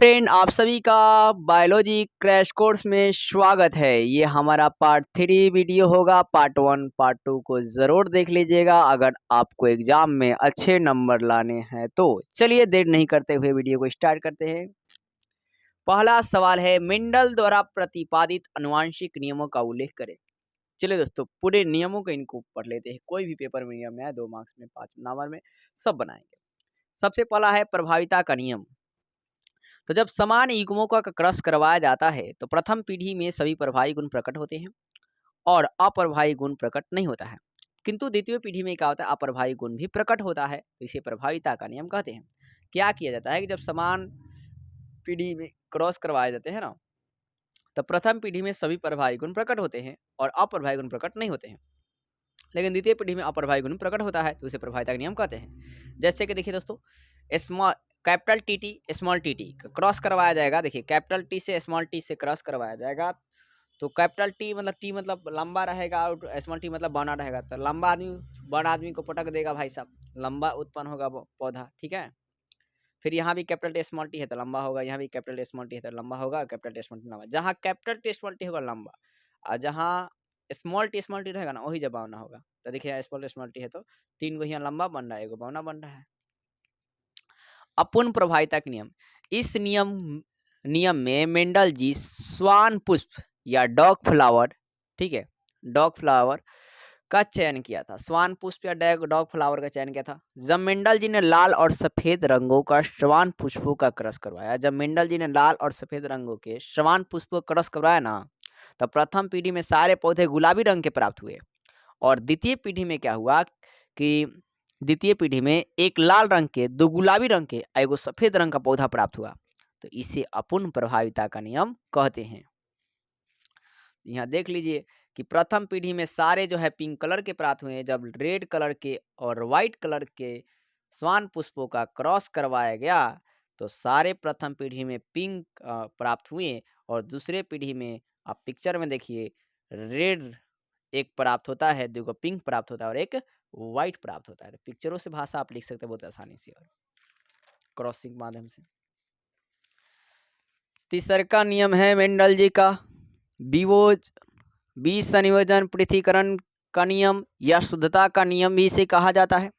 Friend, आप सभी का बायोलॉजी क्रैश कोर्स में स्वागत है। ये हमारा पार्ट 3 वीडियो होगा। पार्ट 1 पार्ट 2 को ज़रूर देख लीजिएगा अगर आपको एग्जाम में अच्छे नंबर लाने हैं तो। चलिए देर नहीं करते हुए वीडियो को स्टार्ट करते हैं। पहला सवाल है, मेंडल द्वारा प्रतिपादित आनुवंशिक नियमों का उल्लेख करें। चलिए दोस्तों, पूरे नियमों को इनको पढ़ लेते हैं। कोई भी पेपर में नियम है, 2 मार्क्स में, 5 नंबर में, सब बनाएंगे। सबसे पहला है प्रभाविता का नियम। तो जब समान युग्मों का क्रॉस करवाया जाता है तो प्रथम पीढ़ी में सभी प्रभावी गुण प्रकट होते हैं और अप्रभावी गुण प्रकट नहीं होता है, किंतु द्वितीय पीढ़ी में क्या होता है, अप्रभावी गुण भी प्रकट होता है। तो इसे प्रभाविता का नियम कहते हैं। क्या किया जाता है कि जब समान पीढ़ी में क्रॉस करवाए जाते हैं ना, तो प्रथम पीढ़ी में सभी प्रभावी गुण प्रकट होते हैं और अप्रभावी गुण प्रकट नहीं होते हैं, लेकिन द्वितीय पीढ़ी में अप्रभावी गुण प्रकट होता है, तो उसे प्रभाविता का नियम कहते हैं। जैसे कि देखिए दोस्तों, small capital T T small T T cross करवाया जाएगा। देखिए कैपिटल टी से स्मॉल टी से क्रॉस करवाया जाएगा, तो कैपिटल टी मतलब लंबा रहेगा और स्मॉल टी मतलब बना रहेगा। तो लंबा आदमी बड़ा आदमी को पटक देगा भाई साहब, लंबा उत्पन्न होगा पौधा, ठीक है। फिर यहाँ भी कैपिटल टी स्मॉल टी है तो लंबा होगा, यहाँ भी कैपिटल टी स्मॉल टी है तो लंबा होगा, कैपिटल टी स्मॉल टी लंबा। जहाँ कैपिटल टी स्मॉल टी होगा लंबा, और जहाँ स्मॉल टी रहेगा ना, वही जब बावना होगा। तो देखिए स्मॉल टी है तो 3 गो यहाँ लंबा बन रहा है, 1 बावना बन रहा है। अपूर्ण प्रभाविता का नियम। इस नियम में मेंडल जी स्वान पुष्प या डॉग फ्लावर, ठीक है, डॉग फ्लावर का चयन किया था। स्वान पुष्प या डॉग फ्लावर का चयन किया था जब मेंडल जी ने लाल और सफेद रंगों का स्वान पुष्पों का क्रॉस करवाया। जब मेंडल जी ने लाल और सफेद रंगों के स्वान पुष्पों का क्रॉस करवाया ना, तो प्रथम पीढ़ी में सारे पौधे गुलाबी रंग के प्राप्त हुए और द्वितीय पीढ़ी में क्या हुआ कि द्वितीय पीढ़ी में एक लाल रंग के, 2 गुलाबी रंग के, एगो सफेद रंग का पौधा प्राप्त हुआ। तो इसे अपूर्ण प्रभाविता का नियम कहते हैं। यहाँ देख लीजिए कि प्रथम पीढ़ी में सारे जो है पिंक कलर के प्राप्त हुए, जब रेड कलर के और व्हाइट कलर के स्वान पुष्पों का क्रॉस करवाया गया तो सारे प्रथम पीढ़ी में पिंक प्राप्त हुए और दूसरे पीढ़ी में आप पिक्चर में देखिए रेड एक प्राप्त होता है, 2 पिंक प्राप्त होता है और एक व्हाइट प्राप्त होता है। तो पिक्चरों से भाषा आप लिख सकते हैं बहुत आसानी से और क्रॉसिंग माध्यम से। तीसरा का नियम है मेंडल जी का विसंयोजन पृथक्करण का नियम या शुद्धता का नियम भी इसे कहा जाता है।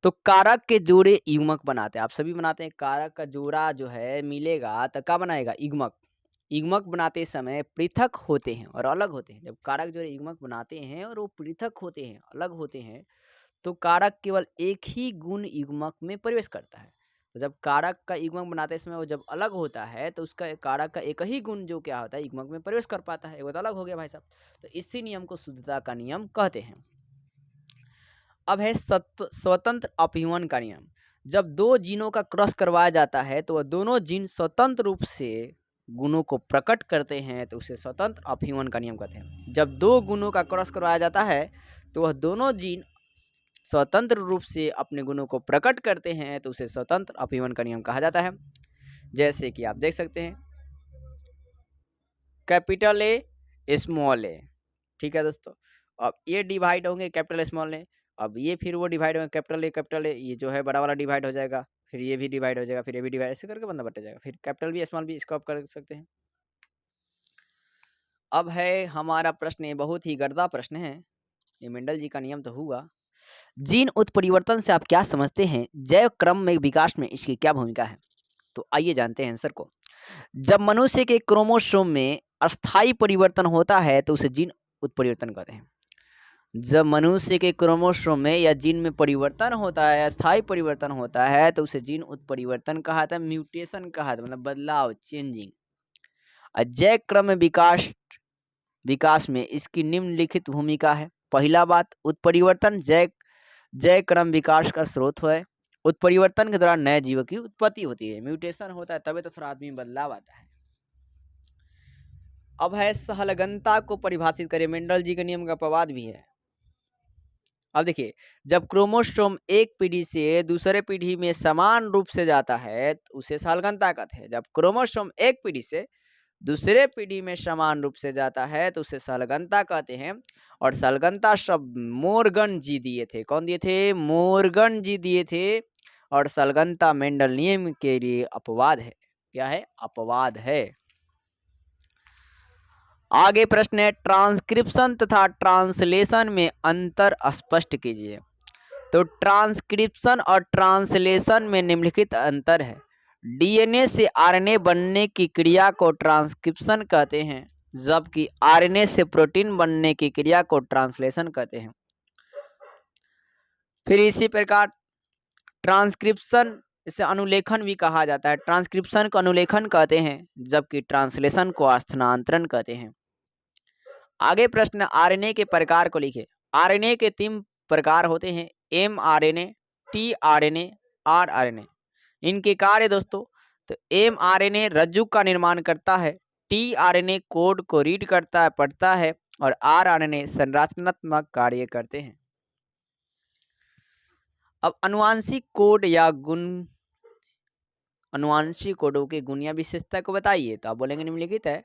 तो कारक के जोड़े युग्मक बनाते हैं, आप सभी बनाते हैं। कारक का जोड़ा जो है मिलेगा तो क्या बनाएगा, युग्मक। युग्मक बनाते समय पृथक होते हैं और अलग होते हैं। जब कारक जो युग्मक बनाते हैं और वो पृथक होते हैं, अलग होते हैं, तो कारक केवल एक ही गुण युग्मक में प्रवेश करता है। तो जब कारक का युग्मक बनाते समय वो जब अलग होता है तो उसका कारक का एक ही गुण जो क्या होता है युग्मक में प्रवेश कर पाता है, वो तो अलग हो गया भाई साहब। तो इसी नियम को शुद्धता का नियम कहते हैं। अब है स्वतंत्र अपयूहन का नियम। जब 2 जीनों का क्रॉस करवाया जाता है तो वह दोनों जीन स्वतंत्र रूप से गुणों को प्रकट करते हैं, तो उसे स्वतंत्र अपयूहन का नियम कहते हैं। जब 2 गुणों का क्रॉस करवाया जाता है तो वह दोनों जीन स्वतंत्र रूप से अपने गुणों को प्रकट करते हैं, तो उसे स्वतंत्र अपयूहन का नियम कहा जाता है। जैसे कि आप देख सकते हैं कैपिटल ए स्मॉल ए, ठीक है दोस्तों। अब ये डिवाइड होंगे कैपिटल स्मॉल ए, अब ये फिर वो डिवाइड होंगे कैपिटल ए, ये जो है बड़ा वाला डिवाइड हो जाएगा, फिर ये भी डिवाइड हो जाएगा, फिर ये भी डिवाइड, ऐसे करके बंदा बट जाएगा। फिर कैपिटल भी स्मॉल भी इसको आप कर सकते हैं। अब है हमारा प्रश्न, ये बहुत ही गर्दा प्रश्न है, ये मेंडल जी का नियम तो हुआ। जीन उत्परिवर्तन से आप क्या समझते हैं, जैव क्रम में विकास में इसकी क्या भूमिका है? तो आइए जानते हैं आंसर को। जब मनुष्य के क्रोमोसोम में अस्थायी परिवर्तन होता है तो उसे जीन उत्परिवर्तन कहते हैं। जब मनुष्य के क्रोमोसोम में या जीन में परिवर्तन होता है, अस्थायी परिवर्तन होता है, तो उसे जीन उत्परिवर्तन कहा जाता है, म्यूटेशन कहा जाता है, मतलब बदलाव, चेंजिंग। जैव क्रम में विकास में इसकी निम्नलिखित भूमिका है। पहला बात, उत्परिवर्तन जैव क्रम विकास का स्रोत है। उत्परिवर्तन के दौरान नए जीवों की उत्पत्ति होती है, म्यूटेशन होता है, तभी तो फिर आदमी में बदलाव आता है। अब है सहलगनता को परिभाषित करें, मेंडल जी के नियम का अपवाद भी है। अब देखिए, जब क्रोमोसोम एक पीढ़ी से दूसरे पीढ़ी में समान रूप से जाता है तो उसे सहलगनता कहते हैं। जब क्रोमोसोम एक पीढ़ी से दूसरे पीढ़ी में समान रूप से जाता है तो उसे सहलगनता कहते हैं। और सहलगनता शब्द मोर्गन जी दिए थे। कौन दिए थे? मोर्गन जी दिए थे। और सहलगनता मेंडल नियम के लिए अपवाद है। क्या है? अपवाद है। आगे प्रश्न है, ट्रांसक्रिप्शन तथा ट्रांसलेशन में अंतर स्पष्ट कीजिए। तो ट्रांसक्रिप्शन और ट्रांसलेशन में निम्नलिखित अंतर है। डीएनए से आरएनए बनने की क्रिया को ट्रांसक्रिप्शन कहते हैं, जबकि आरएनए से प्रोटीन बनने की क्रिया को ट्रांसलेशन कहते हैं। फिर इसी प्रकार ट्रांसक्रिप्शन इसे अनुलेखन भी कहा जाता है। ट्रांसक्रिप्शन को अनुलेखन कहते हैं, जबकि ट्रांसलेशन को स्थानांतरण कहते हैं। आगे प्रश्न, आरएनए के प्रकार को लिखिए। आरएनए के 3 प्रकार होते हैं, एमआरएनए, टीआरएनए, आरआरएनए। इनके कार्य दोस्तों, तो एमआरएनए रज्जु का निर्माण करता है, टीआरएनए कोड को रीड करता है, पढ़ता है, और आरआरएनए संरचनात्मक कार्य करते हैं। अब अनुवांशिक कोड या गुण, अनुवांशिक कोडों के गुण या विशेषता को बताइए। तो आप बोलेंगे निम्नलिखित है,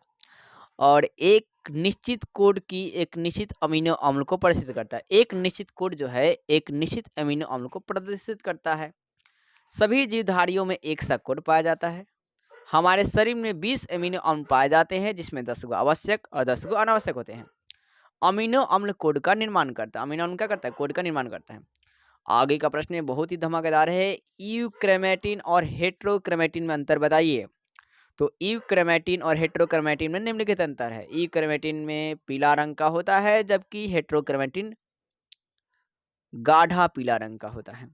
और एक निश्चित कोड की एक निश्चित अमीनो अम्ल को प्रदर्शित करता है। एक निश्चित कोड जो है एक निश्चित अमीनो अम्ल को प्रदर्शित करता है। सभी जीवधारियों में एक सा कोड पाया जाता है। हमारे शरीर में 20 अमीनो अम्ल पाए जाते हैं, जिसमें 10 गो आवश्यक और 10 गो अनावश्यक होते हैं। अमीनो अम्ल कोड का निर्माण करता है। अमीनो अम्ल क्या करता है? कोड का निर्माण करता है। आगे का प्रश्न बहुत ही धमाकेदार है, यूक्रोमैटिन और हेट्रोक्रोमैटिन में अंतर बताइए। तो यूक्रोमैटिन और हेट्रोक्रोमैटिन में निम्नलिखित अंतर है। यूक्रोमैटिन में पीला रंग का होता है, जबकि हेट्रोक्रोमैटिन गाढ़ा पीला रंग का होता है।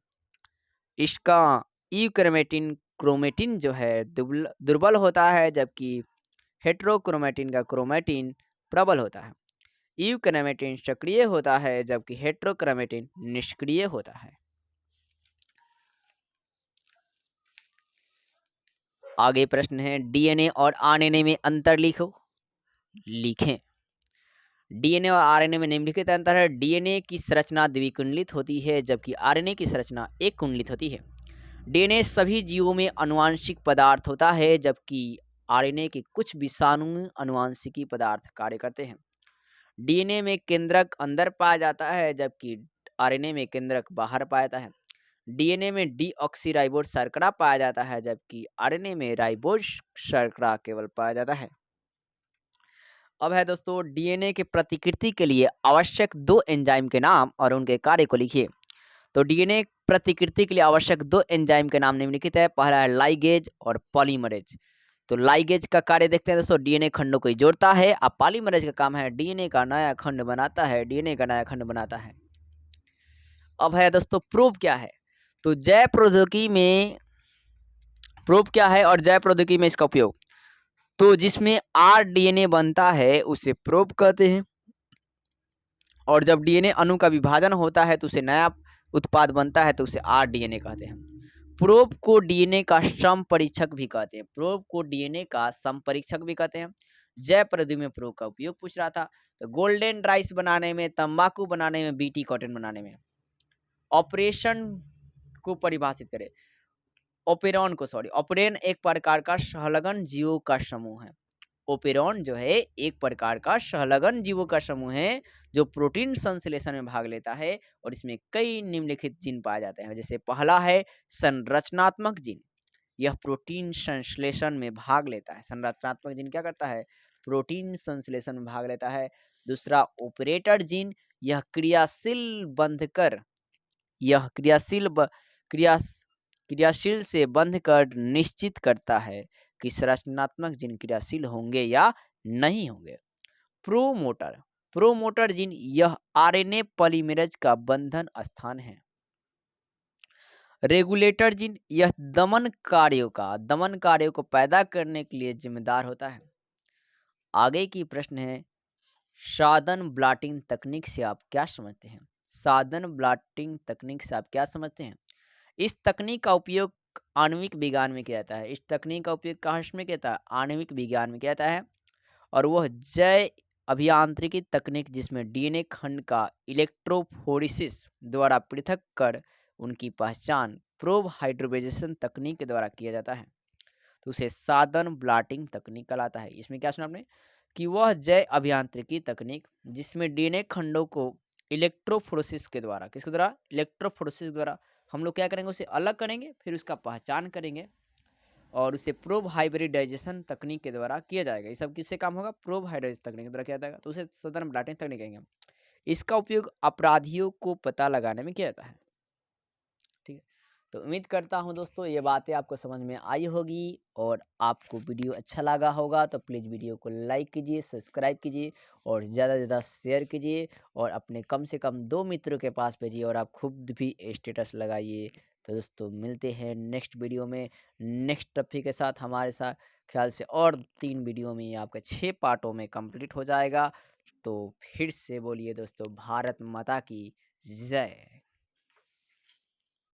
इसका यूक्रोमैटिन क्रोमेटिन जो है दुर्बल होता है, जबकि हेट्रोक्रोमैटिन का क्रोमैटिन प्रबल होता है। यूक्रोमैटिन सक्रिय होता है, जबकि हेट्रोक्रोमैटिन निष्क्रिय होता है। आगे प्रश्न है, डीएनए और आरएनए में अंतर लिखो। लिखें। डीएनए और आरएनए में निम्नलिखित अंतर है। डीएनए की संरचना द्विकुंडलित होती है, जबकि आरएनए की संरचना एक कुंडलित होती है। डीएनए सभी जीवों में आनुवांशिक पदार्थ होता है, जबकि आरएनए के कुछ विषाणु आनुवांशिकी पदार्थ कार्य करते हैं। डीएनए में केंद्रक अंदर पाया जाता है, जबकि आरएनए में केंद्रक बाहर पाया जाता है। डीएनए में डीऑक्सीराइबोज शर्करा पाया जाता है, जबकि आरएनए में राइबोज शर्करा केवल पाया जाता है। अब है दोस्तों, डीएनए के प्रतिकृति के लिए आवश्यक 2 एंजाइम के नाम और उनके कार्य को लिखिए। तो डीएनए प्रतिकृति के लिए आवश्यक 2 एंजाइम के नाम निम्नलिखित है। पहला है लाइगेज और पॉलीमरेज। तो लाइगेज का कार्य देखते हैं दोस्तों, डीएनए खंडों को जोड़ता है। अब पॉलीमरेज का काम है डीएनए का नया खंड बनाता है, डीएनए का नया खंड बनाता है। अब है दोस्तों, प्रूफ क्या है? तो जैव प्रौद्योगिकी में प्रूफ क्या है और जैव प्रौद्योगिकी में इसका उपयोग, तो जिसमें आरडीएनए बनता है उसे प्रोब कहते हैं, और जब डीएनए अणु का विभाजन होता है तो उसे नया उत्पाद बनता है तो उसे आरडीएनए कहते हैं। प्रोब को डीएनए का समपरीक्षक भी कहते हैं। प्रोब को डीएनए का समपरीक्षक भी कहते हैं। जैव प्रौद्योगिकी में प्रोब का उपयोग पूछ रहा था। तो गोल्डन राइस बनाने में, तंबाकू बनाने में, बीटी कॉटन बनाने में। ऑपरेशन को परिभाषित करें। ऑपरेन एक प्रकार का सहलगन जीवों का समूह है। ओपेरॉन जो है एक प्रकार का सहलगन जीवों का समूह है जो प्रोटीन संश्लेषण में भाग लेता है, और इसमें कई निम्नलिखित जीन पाए जाते हैं। जैसे पहला है संरचनात्मक जीन, यह प्रोटीन संश्लेषण में भाग लेता है। संरचनात्मक जीन क्या करता है? प्रोटीन संश्लेषण में भाग लेता है। दूसरा ऑपरेटर जीन, यह क्रियाशील बंधकर, यह क्रियाशील से बंधकर निश्चित करता है कि संरचनात्मक जीन क्रियाशील होंगे या नहीं होंगे। प्रोमोटर, प्रोमोटर जीन यह आरएनए पॉलीमरेज का बंधन स्थान है। रेगुलेटर जीन यह दमन कार्यों को पैदा करने के लिए जिम्मेदार होता है। आगे की प्रश्न है, साधन ब्लॉटिंग तकनीक से आप क्या समझते हैं? साधन ब्लॉटिंग तकनीक से आप क्या समझते हैं? इस तकनीक का उपयोग आणविक विज्ञान में किया जाता है। इस तकनीक का उपयोग कहाँ में किया जाता है? आणविक विज्ञान में किया जाता है। और वह जैव अभियांत्रिकी तकनीक जिसमें डीएनए खंड का इलेक्ट्रोफोरेसिस द्वारा पृथक कर उनकी पहचान प्रोब हाइड्रोलाइजेशन तकनीक के द्वारा किया जाता है, तो उसे साधन ब्लॉटिंग तकनीक कहलाता है। इसमें क्या सुना आपने कि वह जैव अभियांत्रिकी तकनीक जिसमें डीएनए खंडों को इलेक्ट्रोफोरेसिस के द्वारा, किसके द्वारा? इलेक्ट्रोफोरेसिस द्वारा हम लोग क्या करेंगे? उसे अलग करेंगे, फिर उसका पहचान करेंगे, और उसे प्रोब हाइब्रिडाइजेशन तकनीक के द्वारा किया जाएगा। ये सब किससे काम होगा? प्रोब हाइब्रिडाइजेशन तकनीक के द्वारा किया जाएगा, तो उसे सदर्भ ब्लॉटिंग तकनीक कहेंगे हम। इसका उपयोग अपराधियों को पता लगाने में किया जाता है। ठीक है। तो उम्मीद करता हूँ दोस्तों ये बातें आपको समझ में आई होगी और आपको वीडियो अच्छा लगा होगा, तो प्लीज़ वीडियो को लाइक कीजिए, सब्सक्राइब कीजिए और ज़्यादा से ज़्यादा शेयर कीजिए और अपने कम से कम 2 मित्रों के पास भेजिए और आप खुद भी स्टेटस लगाइए। तो दोस्तों मिलते हैं नेक्स्ट वीडियो में, नेक्स्ट टॉपिक के साथ। हमारे साथ ख्याल से और 3 वीडियो में ये आपका 6 पार्टों में कंप्लीट हो जाएगा। तो फिर से बोलिए दोस्तों, भारत माता की जय।